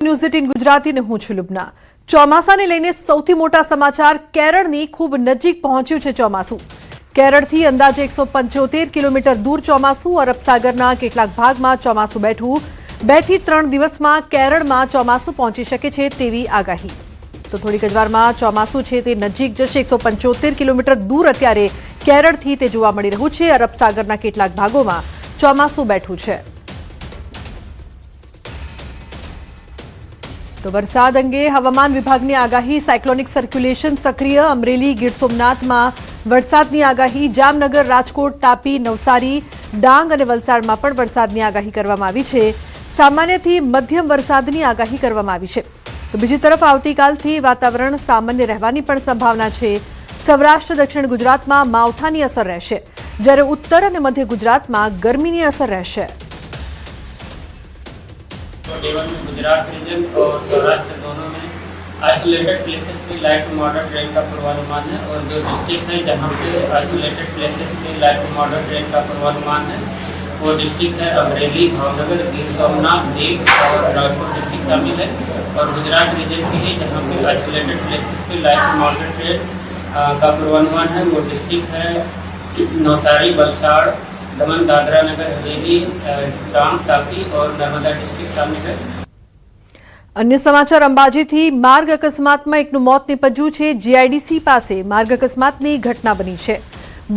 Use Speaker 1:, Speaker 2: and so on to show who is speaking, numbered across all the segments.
Speaker 1: News 18 ગુજરાતીને હું છું લુબના। ચોમાસાને લઈને સૌથી મોટા સમાચાર કેરળની ખૂબ નજીક પહોંચ્યું છે ચોમાસું। કેરળથી અંદાજે 175 કિલોમીટર દૂર ચોમાસું અરબ સાગરના કેટલાક ભાગમાં ચોમાસું બેઠું 2 થી 3 દિવસમાં કેરળમાં ચોમાસું પહોંચી શકે છે તેવી આગાહી। તો થોડીક જ વારમાં ચોમાસું છે તે નજીક જશે। 175 કિલોમીટર દૂર અત્યારે કેરળથી તે જોવા મળી રહ્યું છે। અરબ સાગરના કેટલાક ભાગોમાં ચોમાસું બેઠું છે। तो वरसाद अंगे हवामान विभागनी आगाही। साइक्लोनिक सर्क्युलेशन सक्रिय। अमरेली गीर सोमनाथમાં વરસાદની આગાહી। જામનગર, રાજકોટ, તાપી, નવસારી, ડાંગ અને વલસાડમાં પણ વરસાદની આગાહી કરવામાં આવી છે। સામાન્યથી મધ્યમ વરસાદની આગાહી કરવામાં આવી છે। તો બીજી તરફ આવતીકાલથી વાતાવરણ સામાન્ય રહેવાની પણ સંભાવના છે। સૌરાષ્ટ્ર, દક્ષિણ ગુજરાતમાં માવઠાની અસર રહેશે, જ્યારે ઉત્તર અને મધ્ય ગુજરાતમાં ગરમીની અસર રહેશે।
Speaker 2: केवल में गुजरात रीजन और सौराष्ट्र दोनों में आइसोलेटेड प्लेसेस पे लाइट टू मॉडरेट रेन का पूर्वानुमान है। और जो डिस्ट्रिक्ट है जहां पे आइसोलेटेड प्लेसेस पे लाइट टू मॉडरेट रेन का पूर्वानुमान है वो डिस्ट्रिक्ट है अमरेली, भावनगर, गीर सोमनाथ, दीव और राजकोट डिस्ट्रिक्ट शामिल है। और गुजरात रीजन के लिए जहाँ पे आइसोलेटेड प्लेसेस पे लाइट टू मॉडरेट रेन का पूर्वानुमान है वो डिस्ट्रिक्ट है नवसारी, वलसाड़, दमन, दादरा नगर हवेली, डांग, तापी और नर्मदा डिस्ट्रिक्ट शामिल है।
Speaker 1: अन्य समाचार अंबाजीથી માર્ગ અકસ્માતમાં એકનું મોત નીપજ્યું છે। જીઆઈડીસી પાસે માર્ગ અકસ્માતની ઘટના બની છે।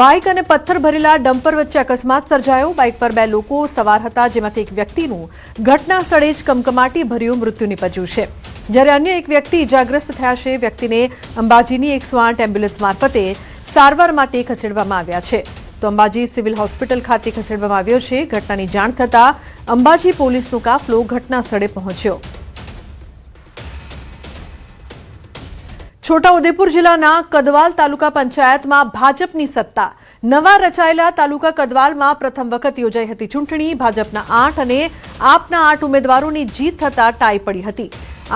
Speaker 1: બાઇક અને પથ્થર ભરેલા ડમ્પર વચ્ચે અકસ્માત સર્જાયો। બાઇક પર 2 લોકો સવાર હતા, જેમાંથી એક વ્યક્તિનું ઘટના સ્થળે જ કમકમાટી ભર્યું મૃત્યુ નીપજ્યું છે, જ્યારે અન્ય એક વ્યક્તિ ઇજાગ્રસ્ત થયા છે। વ્યક્તિને અંબાજીની 108 એમ્બ્યુલન્સ મારફતે સારવાર માટે ખસેડવામાં આવ્યા છે। તો અંબાજી સિવિલ હોસ્પિટલ ખાતે ખસેડવામાં આવ્યો છે। ઘટનાની જાણ થતાં અંબાજી પોલીસનો કાફલો ઘટના સ્થળે પહોંચ્યો। છોટાઉદેપુર જિલ્લાના કદવાલ તાલુકા પંચાયતમાં ભાજપની સત્તા। નવા રચાયેલા તાલુકા કદવાલમાં પ્રથમ વખત યોજાઈ હતી ચૂંટણી। ભાજપના 8 અને આપના 8 ઉમેદવારોની જીત થતાં ટાઈ પડી હતી।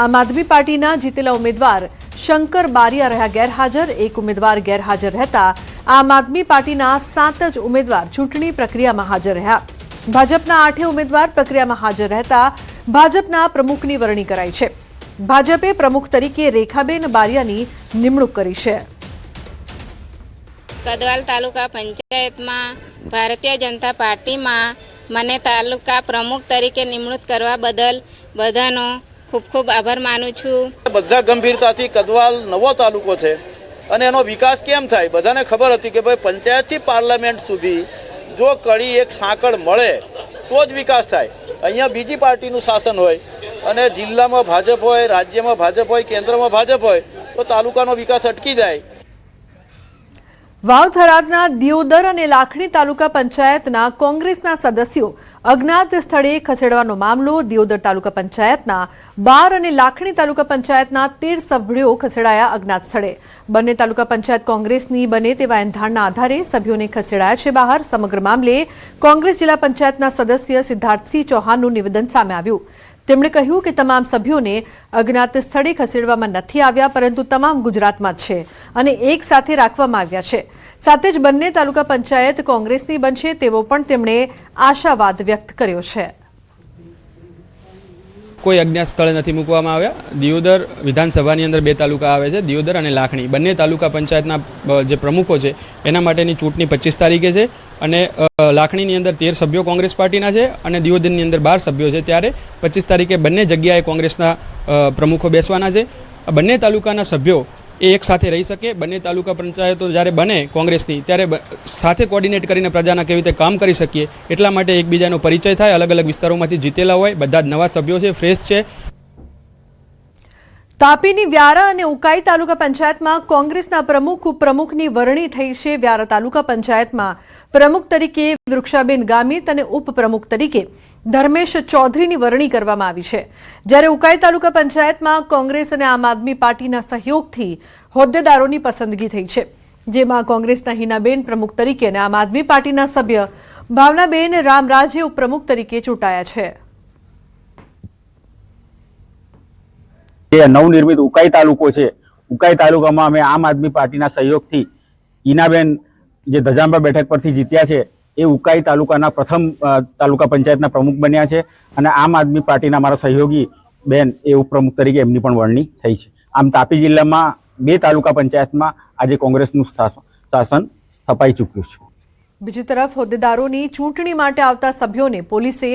Speaker 1: આમ આદમી પાર્ટીના જીતેલા ઉમેદવાર શંકર બારિયા રહ્યા ગેરહાજર। એક ઉમેદવાર ગેરહાજર રહેતા આમ આદમી પાર્ટીના 7 જ ઉમેદવાર ચૂંટણી પ્રક્રિયામાં હાજર રહ્યા। ભાજપના 8 ઉમેદવાર પ્રક્રિયામાં હાજર રહેતા ભાજપના પ્રમુખની વરણી કરાઈ છે। ભાજપે પ્રમુખ તરીકે રેખાબેન બારિયાની નિમણૂક કરી છે।
Speaker 3: કદવાલ તાલુકા પંચાયતમાં ભારતીય જનતા પાર્ટીમાં મને તાલુકા પ્રમુખ તરીકે નિમણૂક કરવા બદલ બધાનો ખૂબ ખૂબ આભાર માનું છું।
Speaker 4: બધા ગંભીરતાથી કદવાલ નવો તાલુકો છે અને એનો વિકાસ કેમ થાય બધાને ખબર હતી કે ભાઈ પંચાયતથી પાર્લામેન્ટ સુધી જો કડી એક સાંકળ મળે તો જ વિકાસ થાય। અહીંયા બીજી પાર્ટીનું શાસન હોય અને જિલ્લામાં ભાજપ હોય, રાજ્યમાં ભાજપ હોય, કેન્દ્રમાં ભાજપ હોય તો તાલુકાનો વિકાસ અટકી જાય।
Speaker 1: વાવ થરાદના દિયોદર અને લાખણી તાલુકા પંચાયતના કોંગ્રેસના સદસ્યો અજ્ઞાત સ્થળે ખસેડવાનો મામલો। દિયોદર તાલુકા પંચાયતના 12 અને લાખણી તાલુકા પંચાયતના 13 સભ્યો ખસેડાયા અજ્ઞાત સ્થળે। બંને તાલુકા પંચાયત કોંગ્રેસની બને તેવા એંધાણના આધારે સભ્યોને ખસેડાયા છે બહાર। સમગ્ર મામલે કોંગ્રેસ જિલ્લા પંચાયતના સદસ્ય સિદ્ધાર્થસિંહ ચૌહાણનું નિવેદન સામે આવ્યું। તેમણે કહ્યું કે તમામ સભ્યોને અજ્ઞાત સ્થળે ખસેડવામાં નથી આવ્યા, પરંતુ તમામ ગુજરાતમાં જ છે અને એક સાથે રાખવામાં આવ્યા છે। સાથે જ બંને તાલુકા પંચાયત કોંગ્રેસની બનશે તેવો પણ તેમણે આશાવાદ વ્યક્ત કર્યો છે।
Speaker 5: કોઈ અજ્ઞાત સ્થળે નથી મૂકવામાં આવ્યા। દિયોદર વિધાનસભાની અંદર 2 તાલુકા આવે છે, દિયોદર અને લાખણી। બંને તાલુકા પંચાયતના જે પ્રમુખો છે એના માટેની ચૂંટણી 25 તારીખે છે અને લાખણીની અંદર 13 સભ્યો કોંગ્રેસ પાર્ટીના છે અને દિયોદરની અંદર 12 સભ્યો છે। ત્યારે 25 તારીખે બંને જગ્યાએ કોંગ્રેસના પ્રમુખો બેસવાના છે। બંને તાલુકાના સભ્યો એ એક સાથે રહી શકે। બંને તાલુકા પંચાયતો જ્યારે બને કોંગ્રેસની ત્યારે સાથે કોર્ડિનેટ કરીને પ્રજાના કેવી રીતે કામ કરી શકીએ એટલા માટે એકબીજાનો પરિચય થાય। અલગ અલગ વિસ્તારોમાંથી જીતેલા હોય, બધા જ નવા સભ્યો છે, ફ્રેશ છે।
Speaker 1: તાપીની વ્યારા અને ઉકાઈ તાલુકા પંચાયતમાં કોંગ્રેસના પ્રમુખ ઉપપ્રમુખની વરણી થઈ છે। વ્યારા તાલુકા પંચાયતમાં પ્રમુખ તરીકે વૃક્ષાબેન ગામિત અને ઉપપ્રમુખ તરીકે ધર્મેશ ચૌધરીની વરણી કરવામાં આવી છે, જ્યારે ઉકાઈ તાલુકા પંચાયતમાં કોંગ્રેસ અને આમ આદમી પાર્ટીના સહયોગથી હોદ્દેદારોની પસંદગી થઈ છે, જેમાં કોંગ્રેસના હિનાબેન પ્રમુખ તરીકે અને આમ આદમી પાર્ટીના સભ્ય ભાવનાબેન રામરાજે ઉપપ્રમુખ તરીકે ચૂંટાયા છે।
Speaker 6: નવનિર્મિત ઉકાઈ તાલુકો છે, ઉકાઈ તાલુકામાં અમે આમ આદમી પાર્ટીના સહયોગથી હિનાબેન જે ધજાંબા બેઠક પરથી જીત્યા છે એ ઉકાઈ તાલુકાના પ્રથમ તાલુકા પંચાયતના પ્રમુખ બન્યા છે અને આમ આદમી પાર્ટીના અમારા સહયોગી બેન એ ઉપપ્રમુખ તરીકે એમની પણ વરણી થઈ છે. આમ તાપી જિલ્લામાં 2 તાલુકા પંચાયતમાં આજે કોંગ્રેસનું શાસન સ્થપાઈ ચૂક્યું છે.
Speaker 1: બીજી તરફ હોદ્દેદારોની ચૂંટણી માટે આવતા સભ્યોને પોલીસે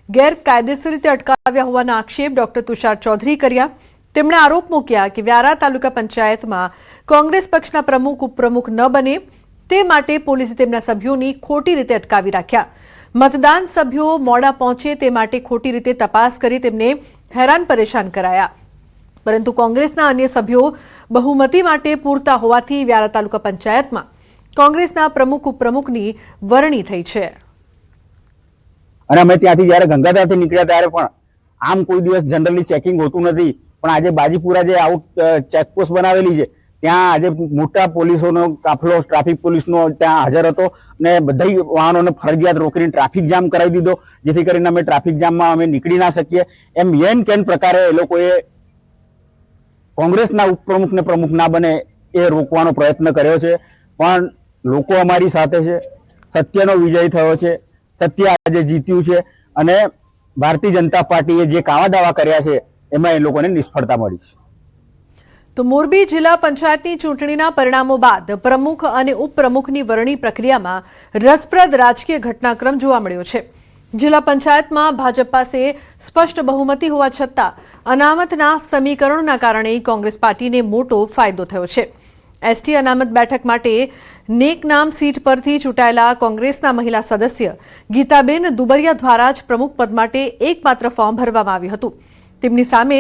Speaker 1: ગેરકાયદેસર રીતે અટકાવ્યા હોવાના આક્ષેપ ડોક્ટર તુષાર ચૌધરી કર્યા. તેમણે આરોપ મૂક્યા કે વ્યારા તાલુકા પંચાયતમાં કોંગ્રેસ પક્ષના પ્રમુખ ઉપપ્રમુખ ન બને તે માટે પોલીસે તેમના સભ્યોની ખોટી રીતે અટકાવી રાખ્યા. મતદાન સભ્યો મોડા પહોંચે તે માટે ખોટી રીતે તપાસ કરી તેમને હેરાન પરેશાન કરાયા. પરંતુ કોંગ્રેસના અન્ય સભ્યો બહુમતી માટે પૂરતા હોવાથી વ્યારા તાલુકા પંચાયતમાં કોંગ્રેસના પ્રમુખ ઉપપ્રમુખની વરણી થઈ છે.
Speaker 6: અને અમે ત્યાંથી જ્યારે ગંગાધારથી નીકળ્યા ત્યારે પણ આમ કોઈ દિવસ જનરલી ચેકિંગ હોતું નથી, પણ આજે બાજીપુરા જે આઉટ ચેકપોસ્ટ બનાવેલી છે ત્યાં આજે મોટા પોલીસોનો કાફલો ટ્રાફિક પોલીસનો ત્યાં હાજર હતો અને બધા વાહનોને ફરજિયાત રોકીને ટ્રાફિક જામ કરાવી દીધો, જેથી કરીને અમે ટ્રાફિક જામમાં અમે નીકળી ના શકીએ. એમ એન કેન પ્રકારે એ લોકોએ કોંગ્રેસના ઉપપ્રમુખને પ્રમુખ ના બને એ રોકવાનો પ્રયત્ન કર્યો છે. પણ લોકો અમારી સાથે છે, સત્યનો વિજય થયો છે, સત્ય આજે જીત્યું છે અને ભારતીય જનતા પાર્ટીએ જે કાવા દાવા કર્યા છે એમાં એ લોકોને નિષ્ફળતા મળી છે.
Speaker 1: તો મોરબી જિલ્લા પંચાયતની ચૂંટણીના પરિણામો બાદ પ્રમુખ અને ઉપપ્રમુખની વરણી પ્રક્રિયામાં રસપ્રદ રાજકીય ઘટનાક્રમ જોવા મળ્યો છે. જિલ્લા પંચાયતમાં ભાજપ પાસે સ્પષ્ટ બહુમતી હોવા છતાં અનામતના સમીકરણોના કારણે કોંગ્રેસ પાર્ટીને મોટો ફાયદો થયો છે. એસટી અનામત બેઠક માટે નેકનામ સીટ પરથી ચૂંટાયેલા કોંગ્રેસના મહિલા સદસ્ય ગીતાબેન દુબરિયા દ્વારા જ પ્રમુખ પદ માટે એકમાત્ર ફોર્મ ભરવામાં આવ્યું હતું. તેમની સામે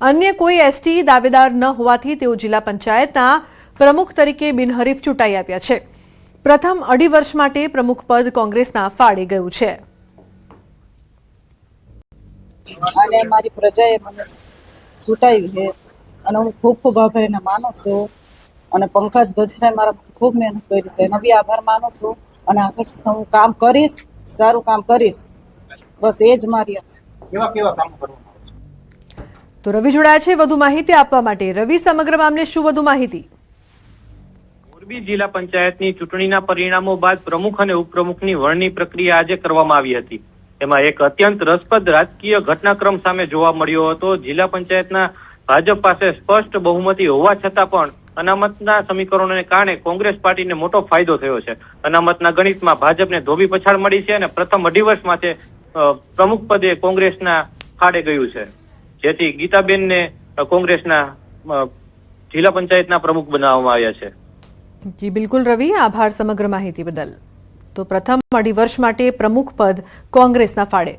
Speaker 1: અન્ય કોઈ એસટી દાવેદાર ન હોવાથી તેઓ જિલ્લા પંચાયતના પ્રમુખ તરીકે બિનહરીફ ચૂંટાઈ આવ્યા છે. પ્રથમ 2.5 વર્ષ માટે પ્રમુખ પદ કોંગ્રેસના ફાળે ગયું છે.
Speaker 7: અને મારી પ્રજાએ મને ચૂંટાવી છે અને હું ખૂબ ખૂબ આભાર એને માનું છું. અને પંકજ ગજરાએ મારા ખૂબ મહેનત કરી છે, એનો બી આભાર માનું છું. અને આગળ હું કામ કરીશ, સારું કામ કરીશ, બસ એ જ મારી
Speaker 8: કેવા કામ કરવાનું.
Speaker 1: તો રવિ જોડાયા છે વધુ માહિતી આપવા માટે. રવિ, સમગ્ર મામલે શું વધુ માહિતી?
Speaker 9: મોરબી જિલ્લા પંચાયતની ચૂંટણીના પરિણામો બાદ પ્રમુખ અને ઉપપ્રમુખની વરણી પ્રક્રિયા આજે કરવામાં આવી હતી. એમાં એક અત્યંત રસપ્રદ રાજકીય ઘટનાક્રમ સામે જોવા મળ્યો હતો. જિલ્લા પંચાયતના ભાજપ પાસે સ્પષ્ટ બહુમતી હોવા છતાં પણ અનામતના સમીકરણોને કારણે કોંગ્રેસ પાર્ટીને મોટો ફાયદો થયો છે. અનામતના ગણિતમાં ભાજપને ધોબી પછાડ મળી છે અને પ્રથમ 2.5 વર્ષ માટે પ્રમુખ પદે કોંગ્રેસના ફાળે ગયું છે, જેથી ગીતાબેનને કોંગ્રેસના જિલ્લા પંચાયતના પ્રમુખ બનાવવામાં આવ્યા છે.
Speaker 1: જી બિલકુલ રવિ, આભાર સમગ્ર માહિતી બદલ. તો પ્રથમ 2.5 વર્ષ માટે પ્રમુખ પદ કોંગ્રેસના ફાળે.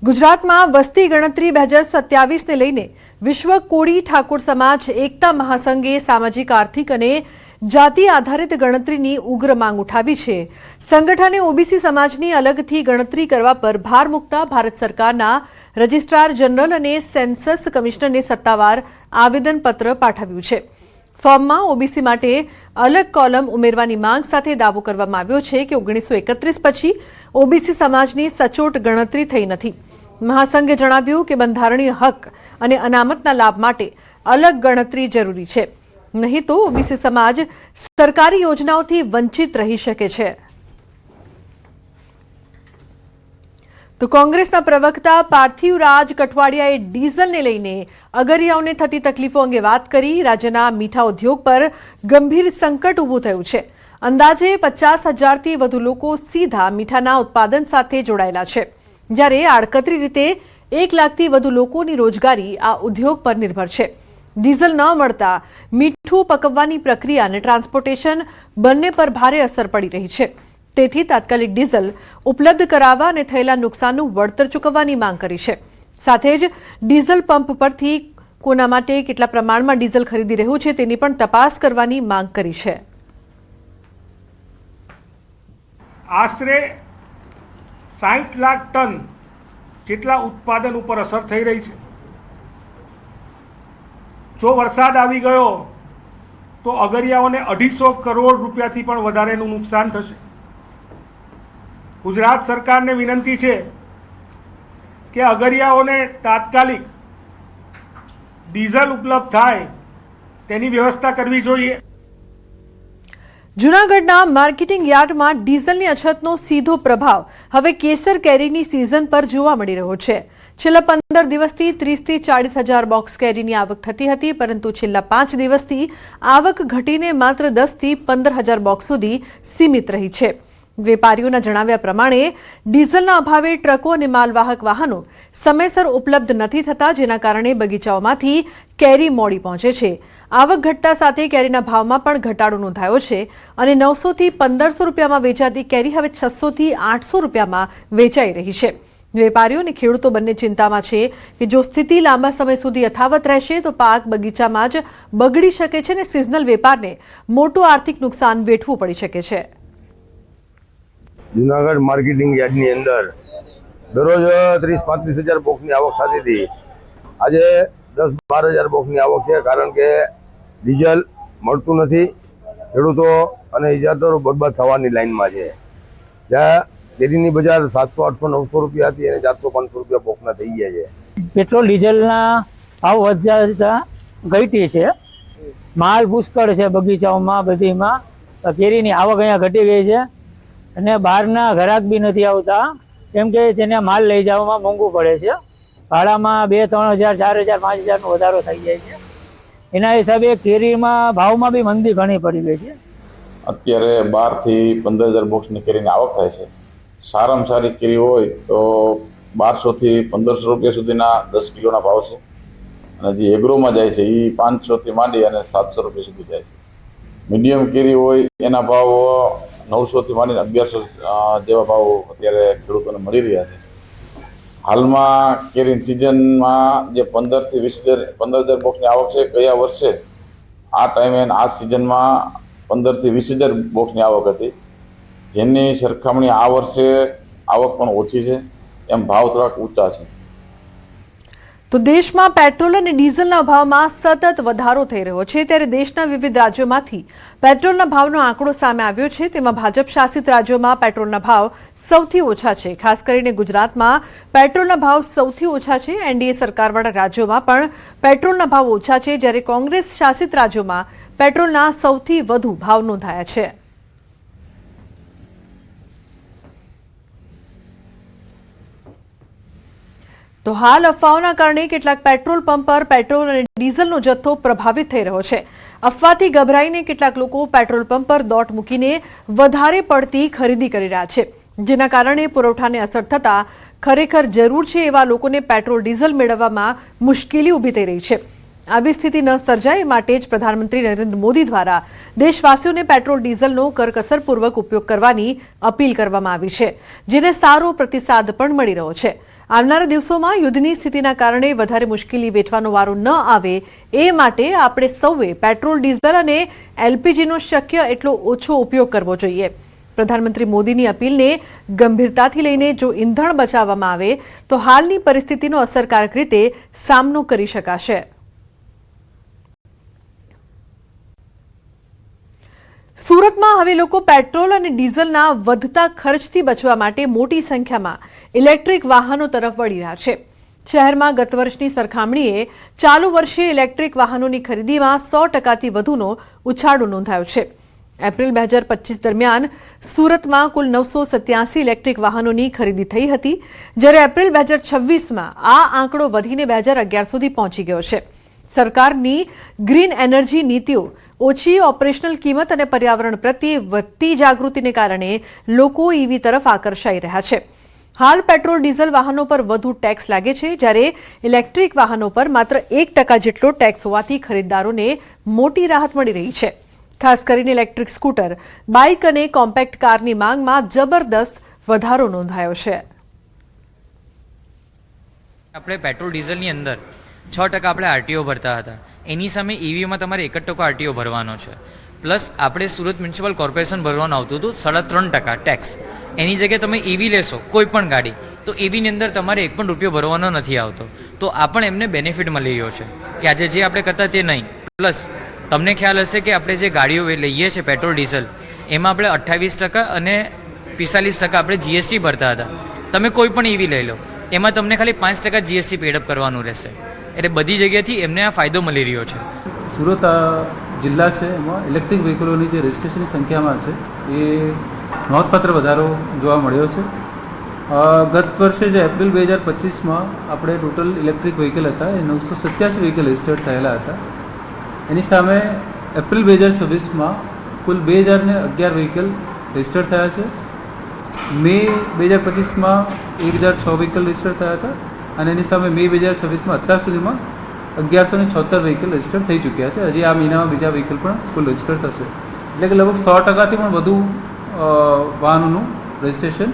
Speaker 1: ગુજરાતમાં વસ્તી ગણતરી 2027ને લઈને વિશ્વ કોળી ઠાકોર સમાજ એકતા મહાસંઘે સામાજિક આર્થિક અને જાતિ આધારિત ગણતરીની ઉગ્ર માંગ ઉઠાવી છે. સંગઠને ઓબીસી સમાજની અલગથી ગણતરી કરવા પર ભાર મૂકતા ભારત સરકારના રજિસ્ટ્રાર જનરલ અને સેન્સસ કમિશનરને સત્તાવાર આવેદનપત્ર પાઠવ્યું છે. ફોર્મમાં ઓબીસી માટે અલગ કોલમ ઉમેરવાની માંગ સાથે દાવો કરવામાં આવ્યો છે કે 1931 પછી ઓબીસી સમાજની સચોટ ગણતરી થઈ નથી. મહાસંઘે જણાવ્યું કે બંધારણીય હક અને અનામતના લાભ માટે અલગ ગણતરી જરૂરી છે, નહીં તો ઓબીસી સમાજ સરકારી યોજનાઓથી વંચિત રહી શકે છે. તો કોંગ્રેસના પ્રવક્તા પાર્થિવરાજ કઠવાડિયાએ ડીઝલને લઈને અગરિયાઓને થતી તકલીફો અંગે વાત કરી. રાજ્યના મીઠા ઉદ્યોગ પર ગંભીર સંકટ ઊભું થયું છે. અંદાજે 50,000થી વધુ લોકો સીધા મીઠાના ઉત્પાદન સાથે જોડાયેલા છે, જ્યારે આડકતરી રીતે 1 લાખથી વધુ લોકોની રોજગારી આ ઉદ્યોગ પર નિર્ભર છે. ડીઝલ ન મળતા મીઠું પકવવાની પ્રક્રિયા અને ટ્રાન્સપોર્ટેશન બંને પર ભારે અસર પડી રહી છે. તેથી તાત્કાલિક ડીઝલ ઉપલબ્ધ કરાવવા અને થયેલા નુકસાનનું વળતર ચૂકવવાની માંગ કરી છે. સાથે જ ડીઝલ પંપ પરથી કોના માટે કેટલા પ્રમાણમાં ડીઝલ ખરીદી રહ્યું છે તેની પણ તપાસ કરવાની માંગ કરી છે.
Speaker 8: આશરે 60 લાખ ટન જેટલા ઉત્પાદન ઉપર અસર થઈ રહી છે. જો વરસાદ આવી ગયો તો અગરિયાઓને 250 કરોડ રૂપિયાથી પણ વધારેનું નુકસાન થશે. ગુજરાત સરકારને વિનંતી છે કે અગરિયાઓને તાત્કાલિક ડીઝલ ઉપલબ્ધ થાય તેની વ્યવસ્થા કરવી જોઈએ.
Speaker 1: જૂનાગઢના માર્કેટિંગ યાર્ડમાં ડીઝલની અછતનો સીધો પ્રભાવ હવે કેસર કેરીની સિઝન પર જોવા મળી રહ્યો છે. છેલ્લા 15 દિવસથી 30 થી 40 હજાર બોક્સ કેરીની આવક થતી હતી, પરંતુ છેલ્લા 5 દિવસથી આવક ઘટીને માત્ર 10 થી 15 હજાર બોક્સ સુધી સીમિત રહી છે. વેપારીઓના જણાવ્યા પ્રમાણે ડીઝલના અભાવે ટ્રકો અને માલવાહક વાહનો સમયસર ઉપલબ્ધ નથી થતા, જેના કારણે બગીચાઓમાંથી કેરી મોડી પહોંચે છે. આવક ઘટતા સાથે કેરીના ભાવમાં પણ ઘટાડો નોંધાયો છે અને 900 થી 1500 રૂપિયામાં વેચાતી કેરી હવે 600 થી 800 રૂપિયામાં વેચાઈ રહી છે. વેપારીઓ અને ખેડૂતો બંને ચિંતામાં છે કે જો સ્થિતિ લાંબા સમય સુધી યથાવત રહેશે તો પાક બગીચામાં જ બગડી શકે છે અને સિઝનલ વેપારને મોટું આર્થિક નુકસાન વેઠવું પડી શકે છે.
Speaker 10: જુનાગઢ માર્કેટિંગ યાર્ડની અંદર દરરોજ 30-35 હજાર બોક્સની આવક થતી હતી. આજે 10-12 હજાર બોક્સની આવક છે, કારણ કે ડીઝલ મળતું નથી. ખેડૂતો અને ઇજારદારો બરબાદ થવાની લાઈનમાં છે. જ્યાં કેરીની બજાર 700-800-900 રૂપિયા હતી અને 400-500 રૂપિયા બોક્સના થઈ ગયા છે.
Speaker 11: પેટ્રોલ ડીઝલના ભાવ વધતા ઘટી છે. માલ પુષ્કળ છે બગીચાઓમાં, બધીમાં કેરીની આવક અહીંયા ઘટી ગઈ છે અને બહારના ગ્રાહક બી નથી આવતા, કેમ કે તેને માલ લઈ જવામાં મોંઘું પડે છે. ભાડામાં 2-3 હજાર, 4 હજાર, 5 હજારનો વધારો થઈ જાય છે. એના હિસાબે કેરીમાં ભાવમાં બી મંદી ઘણી પડી ગઈ છે.
Speaker 12: અત્યારે 12 થી 15 હજાર બોક્સની કેરીની આવક થાય છે. સારામાં સારી કેરી હોય તો 1200 થી 1500 રૂપિયા સુધીના 10 કિલોના ભાવ છે, અને જે એગ્રોમાં જાય છે એ 500 થી માંડી અને 700 રૂપિયા સુધી જાય છે. મીડિયમ કેરી હોય એના ભાવ 900 થી માંડીને 1100 જેવા ભાવ અત્યારે ખેડૂતોને મળી રહ્યા છે. હાલમાં કેરીની સિઝનમાં જે 15 થી 15 હજાર બોક્સની આવક છે, ગયા વર્ષે આ ટાઈમે આ સિઝનમાં 15 થી 20 હજાર બોક્સની આવક હતી, જેની સરખામણી આ વર્ષે આવક પણ ઓછી છે, એમ ભાવ થોડાક ઊંચા છે.
Speaker 1: તો દેશમાં પેટ્રોલ અને ડીઝલના ભાવમાં સતત વધારો થઈ રહ્યો છે, ત્યારે દેશના વિવિધ રાજ્યોમાંથી પેટ્રોલના ભાવનો આંકડો સામે આવ્યો છે. તેમાં ભાજપ શાસિત રાજ્યોમાં પેટ્રોલના ભાવ સૌથી ઓછા છે. ખાસ કરીને ગુજરાતમાં પેટ્રોલના ભાવ સૌથી ઓછા છે. એનડીએ સરકારવાળા રાજ્યોમાં પણ પેટ્રોલના ભાવ ઓછા છે, જ્યારે કોંગ્રેસ શાસિત રાજ્યોમાં પેટ્રોલના સૌથી વધુ ભાવ નોંધાયા છે. તો હાલ અફવાઓના કારણે કેટલાક પેટ્રોલ પંપ પર પેટ્રોલ અને ડીઝલનો જથ્થો પ્રભાવિત થઈ રહ્યો છે. અફવાથી ગભરાઈને કેટલાક લોકો પેટ્રોલ પંપ પર દોટ મૂકીને વધારે પડતી ખરીદી કરી રહ્યા છે, જેના કારણે પુરવઠાને અસર થતા ખરેખર જરૂર છે એવા લોકોને પેટ્રોલ ડીઝલ મેળવવામાં મુશ્કેલી ઊભી થઈ રહી છે. આવી સ્થિતિ ન સર્જાય એ માટે જ પ્રધાનમંત્રી નરેન્દ્ર મોદી દ્વારા દેશવાસીઓને પેટ્રોલ ડીઝલનો કરકસરપૂર્વક ઉપયોગ કરવાની અપીલ કરવામાં આવી છે, જેને સારો પ્રતિસાદ પણ મળી રહ્યો છે. આવનારા દિવસોમાં યુદ્ધની સ્થિતિના કારણે વધારે મુશ્કેલી વેઠવાનો વારો ન આવે એ માટે આપણે સૌએ પેટ્રોલ, ડીઝલ અને એલપીજીનો શક્ય એટલો ઓછો ઉપયોગ કરવો જોઈએ. પ્રધાનમંત્રી મોદીની અપીલને ગંભીરતાથી લઈને જો ઈંધણ બચાવવામાં આવે તો હાલની પરિસ્થિતિનો અસરકારક રીતે સામનો કરી શકાશે. સુરતમાં હવે લોકો પેટ્રોલ અને ડીઝલના વધતા ખર્ચથી બચવા માટે મોટી સંખ્યામાં ઇલેક્ટ્રિક વાહનો તરફ વળી રહ્યા છે. શહેરમાં ગત વર્ષની સરખામણીએ ચાલુ વર્ષે ઇલેક્ટ્રિક વાહનોની ખરીદીમાં 100%થી વધુનો ઉછાળો નોંધાયો છે. એપ્રિલ 2025 દરમિયાન સુરતમાં કુલ 987 ઇલેક્ટ્રિક વાહનોની ખરીદી થઈ હતી, જ્યારે એપ્રિલ 2026માં આ આંકડો વધીને 2011 સુધી પહોંચી ગયો છે. સરકારની ગ્રીન એનર્જી નીતિઓ, ઓછી ઓપરેશનલ કિંમત અને પર્યાવરણ પ્રત્યે વધતી જાગૃતિને કારણે લોકો ઈવી તરફ આકર્ષાઈ રહ્યા છે. હાલ પેટ્રોલ ડીઝલ વાહનો પર વધુ ટેક્સ લાગે છે, જ્યારે ઇલેક્ટ્રિક વાહનો પર માત્ર 1% જેટલો ટેક્સ હોવાથી ખરીદદારોને મોટી રાહત મળી રહી છે. ખાસ કરીને ઇલેક્ટ્રિક સ્કૂટર, બાઇક અને કોમ્પેક્ટ કારની માંગમાં જબરદસ્ત વધારો નોંધાયો છે.
Speaker 13: આપણે પેટ્રોલ ડીઝલની અંદર 6% આપણે આરટીઓ ભરતા હતા, એની સામે ઈવીમાં તમારે 1% આરટીઓ ભરવાનો છે. પ્લસ આપણે સુરત મ્યુનિસિપલ કોર્પોરેશન ભરવાનું આવતું હતું 3.5% ટેક્સ. એની જગ્યાએ તમે ઈવી લેશો કોઈ પણ ગાડી, તો ઈવીની અંદર તમારે 1 પણ રૂપિયો ભરવાનો નથી આવતો. તો આ પણ એમને બેનિફિટ મળી રહ્યો છે કે આજે જે આપણે કરતા તે નહીં. પ્લસ તમને ખ્યાલ હશે કે આપણે જે ગાડીઓ લઈએ છીએ પેટ્રોલ ડીઝલ, એમાં આપણે 28% અને 45% આપણે જીએસટી ભરતા હતા. તમે કોઈ પણ ઈવી લઈ લો, એમાં તમને ખાલી 5% જીએસટી પેડઅપ કરવાનું રહેશે. એટલે બધી જગ્યાથી એમને આ ફાયદો મળી રહ્યો છે.
Speaker 14: સુરત જિલ્લા છે એમાં ઇલેક્ટ્રિક વ્હીકલોની જે રજિસ્ટ્રેશનની સંખ્યામાં છે એ નોંધપાત્ર વધારો જોવા મળ્યો છે. ગત વર્ષે જે એપ્રિલ 2025માં આપણે ટોટલ ઇલેક્ટ્રિક વ્હીકલ હતા એ 987 વ્હીકલ રજિસ્ટર્ડ થયેલા હતા. એની સામે એપ્રિલ 2026માં કુલ 2011 વ્હીકલ રજિસ્ટર્ડ થયા છે. મે 2025માં 1006 વ્હીકલ રજિસ્ટર્ડ થયા હતા અને એની સામે મે 2026માં અત્યાર સુધીમાં 1176 વ્હીકલ રજિસ્ટર થઈ ચૂક્યા છે. હજી આ મહિનામાં બીજા વ્હીકલ પણ કુલ રજિસ્ટર થશે, એટલે કે લગભગ 100%થી પણ વધુ વાહનોનું રજિસ્ટ્રેશન